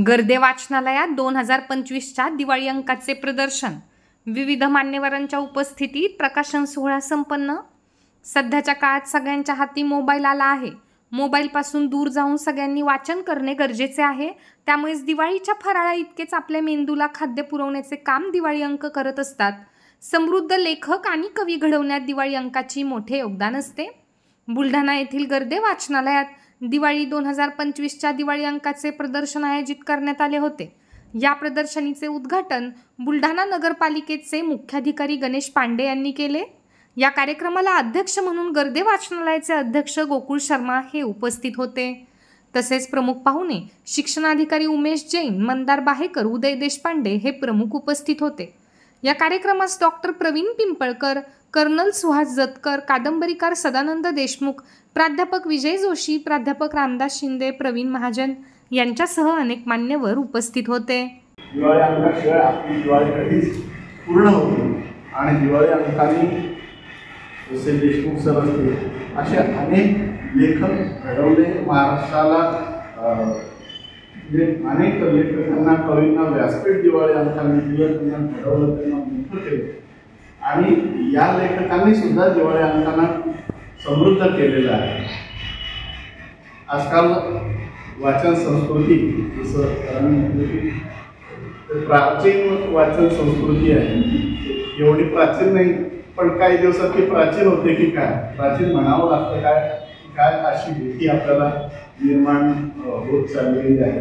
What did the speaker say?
गर्दे वाचनालयात 2025च्या दिवाळी अंकाचे प्रदर्शन, विविध मान्यवरांच्या उपस्थितीत प्रकाशन सोहळा संपन्न। सध्याच्या काळात सगळ्यांच्या हाती मोबाईल आला आहे। मोबाईलपासून दूर जाऊन सगळ्यांनी वाचन करणे गरजेचे आहे। त्यामुळेच दिवाळीच्या फराळा इतकेच आपल्या मेंदूला खाद्य पुरवण्याचे काम दिवाळी अंक करत असतात। समृद्ध लेखक आणि कवी घडवण्यात दिवाळी अंकाची मोठे योगदान असते। बुलढाणा येथील गर्दे वाचनालयात दिवाळी 2025च्या दिवाळी अंकाचे प्रदर्शन आयोजित करण्यात आले होते। या प्रदर्शनीचे उद्घाटन बुलढाणा नगरपालिकेचे मुख्याधिकारी गणेश पांडे यांनी केले। या कार्यक्रमाला अध्यक्ष म्हणून गर्दे वाचनालयाचे अध्यक्ष गोकुळ शर्मा हे उपस्थित होते। तसेच प्रमुख पाहुणे शिक्षणाधिकारी उमेश जैन, मंदार बाहेकर, उदय देशपांडे हे प्रमुख उपस्थित होते। या कार्यक्रमास डॉक्टर प्रवीण पिंपळकर, कर्नल सुहास जतकर, कादंबरीकार सदानंद देशमुख, प्राध्यापक विजय जोशी, प्राध्यापक रामदास शिंदे, प्रवीण महाजन यांच्यासह अनेक मान्यवर उपस्थित होते। दिवाळी अंकाशिवाय आपली दिवाळी कधीच पूर्ण होती आणि दिवाळी अंकाने जसे देशमुख सर असतील असे अनेक लेखक घडवले महाराष्ट्राला। अनेक लेखकांना, कवींना व्यासपीठ दिवाळी अंकाने दिलं, त्यांना घडवलं, त्यांना मोठं केलं आणि या लेखकांनी सुद्धा दिवाळी अंकांना समृद्ध केलेलं आहे। आजकाल वाचन संस्कृती जसं प्राचीन वाचन संस्कृती आहे, एवढी प्राचीन नाही पण काही दिवसात ती प्राचीन होते की काय, प्राचीन म्हणावं लागतं काय काय अशी भीती आपल्याला निर्माण होत चाललेली आहे।